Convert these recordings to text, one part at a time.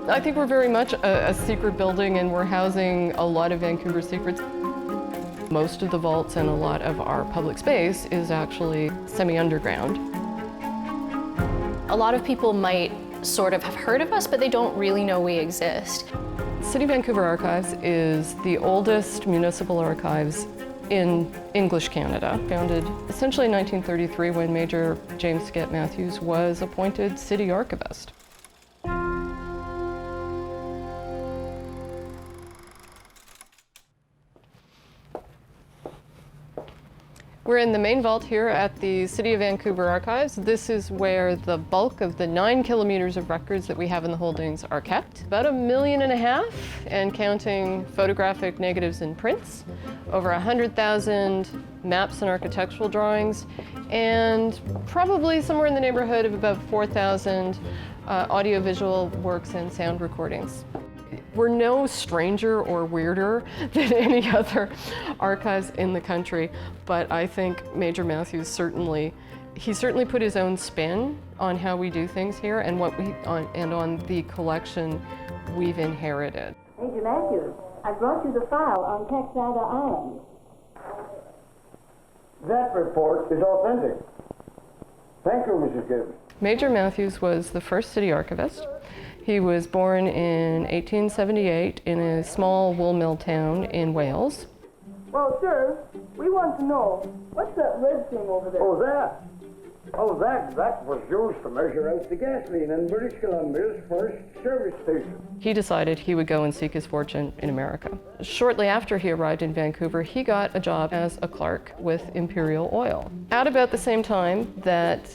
I think we're very much a secret building, and we're housing a lot of Vancouver secrets. Most of the vaults and a lot of our public space is actually semi-underground. A lot of people might sort of have heard of us, but they don't really know we exist. City of Vancouver Archives is the oldest municipal archives in English Canada, founded essentially in 1933 when Major James Skett Matthews was appointed city archivist. We're in the main vault here at the City of Vancouver Archives. This is where the bulk of the 9 kilometers of records that we have in the holdings are kept. About 1.5 million and counting photographic negatives and prints, over 100,000 maps and architectural drawings, and probably somewhere in the neighborhood of about 4,000 audiovisual works and sound recordings. We're no stranger or weirder than any other archives in the country, but I think Major Matthews certainly put his own spin on how we do things here and on the collection we've inherited. Major Matthews, I brought you the file on Textual Island. That report is authentic. Thank you, Mrs. Gibbs. Major Matthews was the first city archivist. He was born in 1878 in a small wool mill town in Wales. Well, sir, we want to know, what's that red thing over there? Oh, that? Oh, that was used to measure out the gasoline in British Columbia's first service station. He decided he would go and seek his fortune in America. Shortly after he arrived in Vancouver, he got a job as a clerk with Imperial Oil. At about the same time that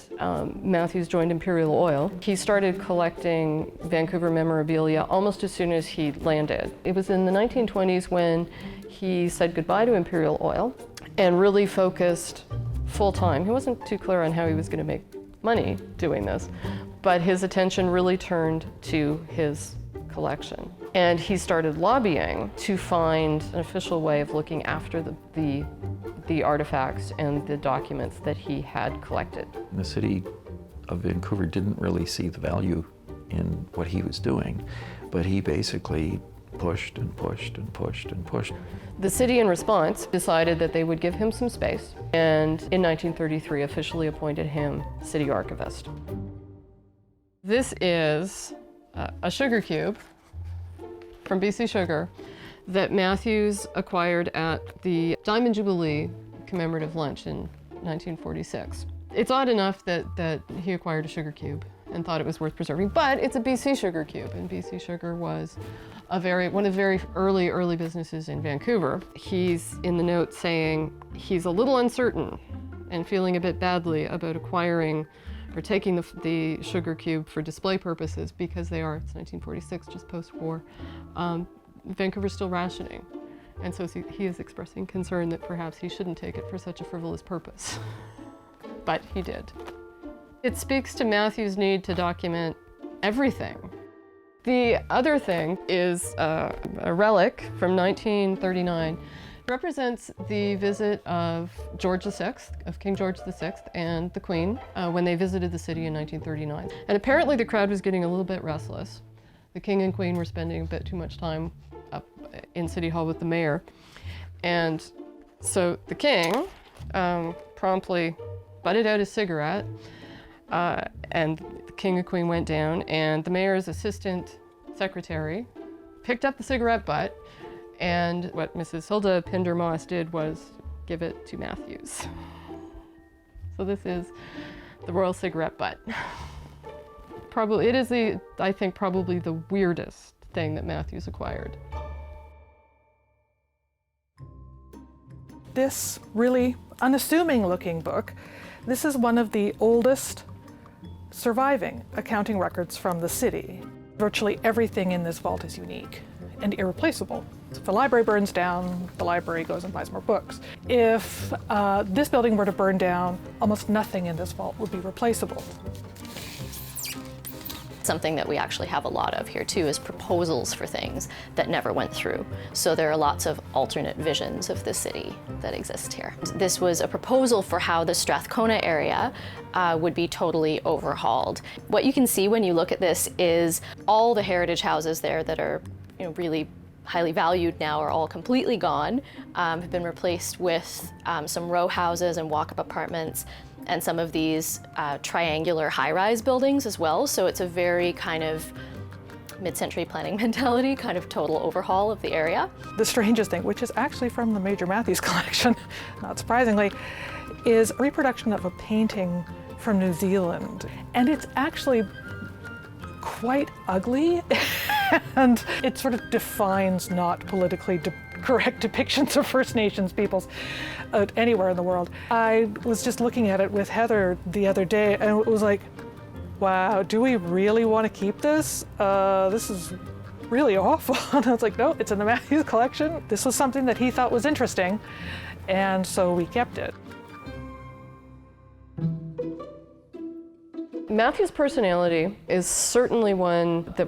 Matthews joined Imperial Oil, he started collecting Vancouver memorabilia almost as soon as he landed. It was in the 1920s when he said goodbye to Imperial Oil and really focused full-time. He wasn't too clear on how he was going to make money doing this, but his attention really turned to his collection. And he started lobbying to find an official way of looking after the artifacts and the documents that he had collected. The city of Vancouver didn't really see the value in what he was doing, but he basically pushed and pushed and pushed and pushed. The city, in response, decided that they would give him some space, and in 1933 officially appointed him city archivist. This is a sugar cube from BC Sugar that Matthews acquired at the Diamond Jubilee commemorative lunch in 1946. It's odd enough that he acquired a sugar cube and thought it was worth preserving, but it's a BC Sugar cube, and BC Sugar was one of the very early businesses in Vancouver. He's in the note saying he's a little uncertain and feeling a bit badly about acquiring or taking the sugar cube for display purposes because it's 1946, just post-war. Vancouver's still rationing. And so he is expressing concern that perhaps he shouldn't take it for such a frivolous purpose. But he did. It speaks to Matthew's need to document everything. The other thing is a relic from 1939. It represents the visit of George VI, of King George VI and the Queen when they visited the city in 1939. And apparently the crowd was getting a little bit restless. The King and Queen were spending a bit too much time up in City Hall with the mayor. And so the King promptly butted out his cigarette, and the King and Queen went down, and the mayor's assistant secretary picked up the cigarette butt, and what Mrs. Hilda Pinder Moss did was give it to Matthews. So this is the royal cigarette butt. It is I think probably the weirdest thing that Matthews acquired. This really unassuming looking book, this is one of the oldest surviving accounting records from the city. Virtually everything in this vault is unique and irreplaceable. If the library burns down, the library goes and buys more books. If this building were to burn down, almost nothing in this vault would be replaceable. Something that we actually have a lot of here too is proposals for things that never went through. So there are lots of alternate visions of the city that exist here. This was a proposal for how the Strathcona area would be totally overhauled. What you can see when you look at this is all the heritage houses there that are, really highly valued now are all completely gone, have been replaced with some row houses and walk-up apartments, and some of these triangular high-rise buildings as well. So it's a very kind of mid-century planning mentality, kind of total overhaul of the area. The strangest thing, which is actually from the Major Matthews collection, not surprisingly, is a reproduction of a painting from New Zealand. And it's actually quite ugly, and it sort of defines not politically correct depictions of First Nations peoples anywhere in the world. I was just looking at it with Heather the other day, and it was like, wow, do we really want to keep this? This is really awful. And I was like, no, it's in the Matthews collection. This was something that he thought was interesting, and so we kept it. Matthew's personality is certainly one that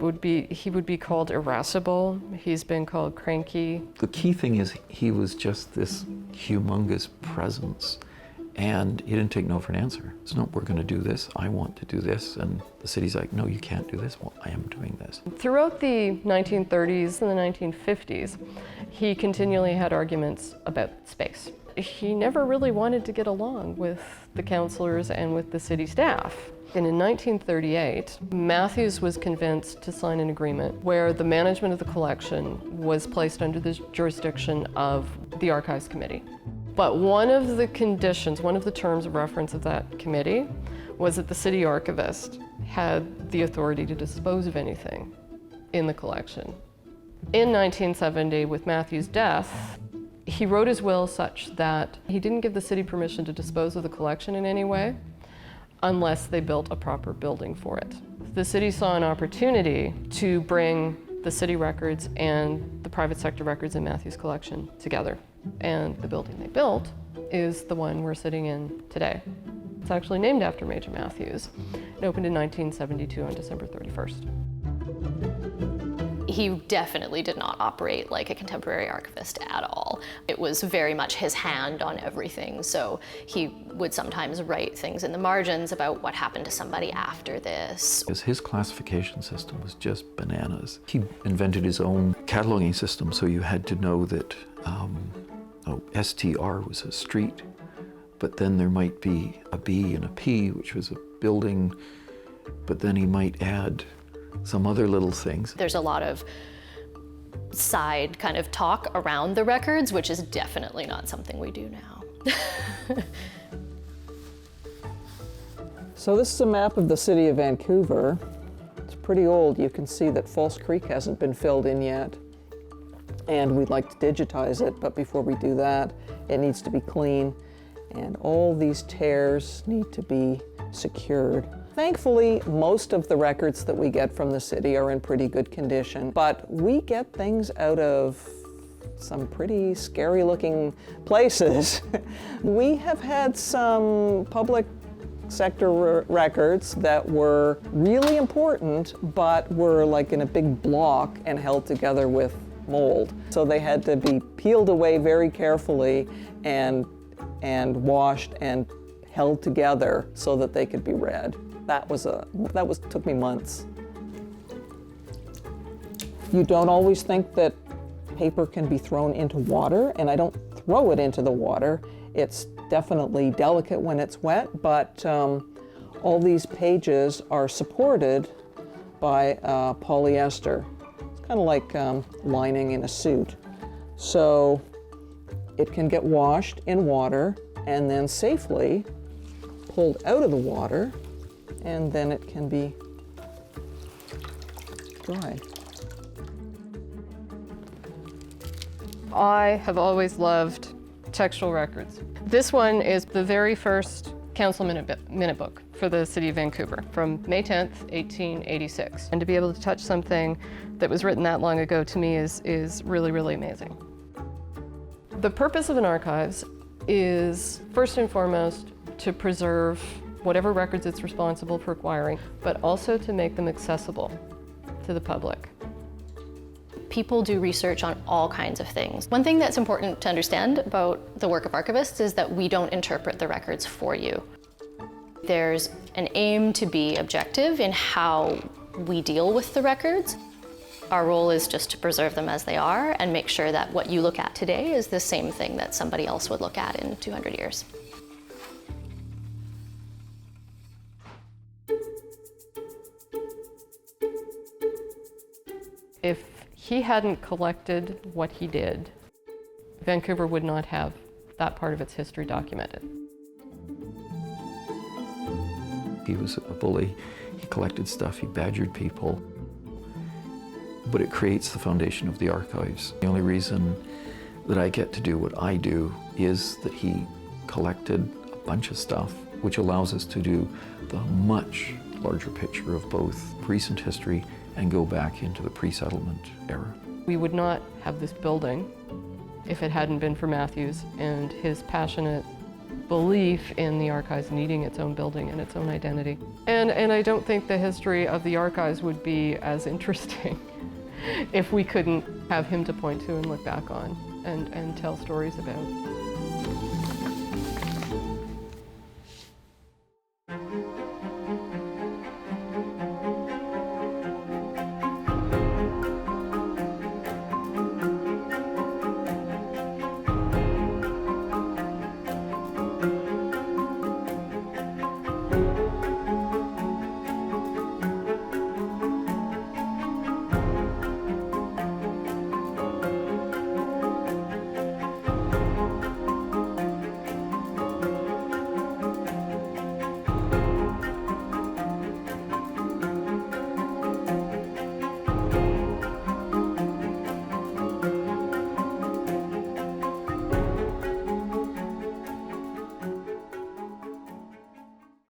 he would be called irascible. He's been called cranky. The key thing is he was just this humongous presence, and he didn't take no for an answer. It's no, we're going to do this, I want to do this, and the city's like, no, you can't do this. Well, I am doing this. Throughout the 1930s and the 1950s, he continually had arguments about space. He never really wanted to get along with the councillors and with the city staff. And in 1938, Matthews was convinced to sign an agreement where the management of the collection was placed under the jurisdiction of the Archives Committee. But one of the conditions, one of the terms of reference of that committee was that the city archivist had the authority to dispose of anything in the collection. In 1970, with Matthews' death, he wrote his will such that he didn't give the city permission to dispose of the collection in any way unless they built a proper building for it. The city saw an opportunity to bring the city records and the private sector records in Matthews' collection together. And the building they built is the one we're sitting in today. It's actually named after Major Matthews. It opened in 1972 on December 31st. He definitely did not operate like a contemporary archivist at all. It was very much his hand on everything, so he would sometimes write things in the margins about what happened to somebody after this. His classification system was just bananas. He invented his own cataloging system, so you had to know that STR was a street, but then there might be a B and a P, which was a building, but then he might add some other little things. There's a lot of side kind of talk around the records, which is definitely not something we do now. So this is a map of the city of Vancouver. It's pretty old. You can see that False Creek hasn't been filled in yet. And we'd like to digitize it, but before we do that, it needs to be clean. And all these tears need to be secured. Thankfully, most of the records that we get from the city are in pretty good condition, but we get things out of some pretty scary looking places. We have had some public sector records that were really important, but were like in a big block and held together with mold. So they had to be peeled away very carefully and washed and held together so that they could be read. That took me months. You don't always think that paper can be thrown into water, and I don't throw it into the water. It's definitely delicate when it's wet, but all these pages are supported by polyester. It's kind of like lining in a suit. So it can get washed in water and then safely pulled out of the water, and then it can be dried. I have always loved Textual Records. This one is the very first council minute book for the city of Vancouver from May 10th, 1886. And to be able to touch something that was written that long ago to me is really, really amazing. The purpose of an archives is first and foremost to preserve whatever records it's responsible for acquiring, but also to make them accessible to the public. People do research on all kinds of things. One thing that's important to understand about the work of archivists is that we don't interpret the records for you. There's an aim to be objective in how we deal with the records. Our role is just to preserve them as they are and make sure that what you look at today is the same thing that somebody else would look at in 200 years. If he hadn't collected what he did, Vancouver would not have that part of its history documented. He was a bully, he collected stuff, he badgered people, but it creates the foundation of the archives. The only reason that I get to do what I do is that he collected a bunch of stuff, which allows us to do the much larger picture of both recent history and go back into the pre-settlement era. We would not have this building if it hadn't been for Matthews and his passionate belief in the archives needing its own building and its own identity. And I don't think the history of the archives would be as interesting if we couldn't have him to point to and look back on and tell stories about.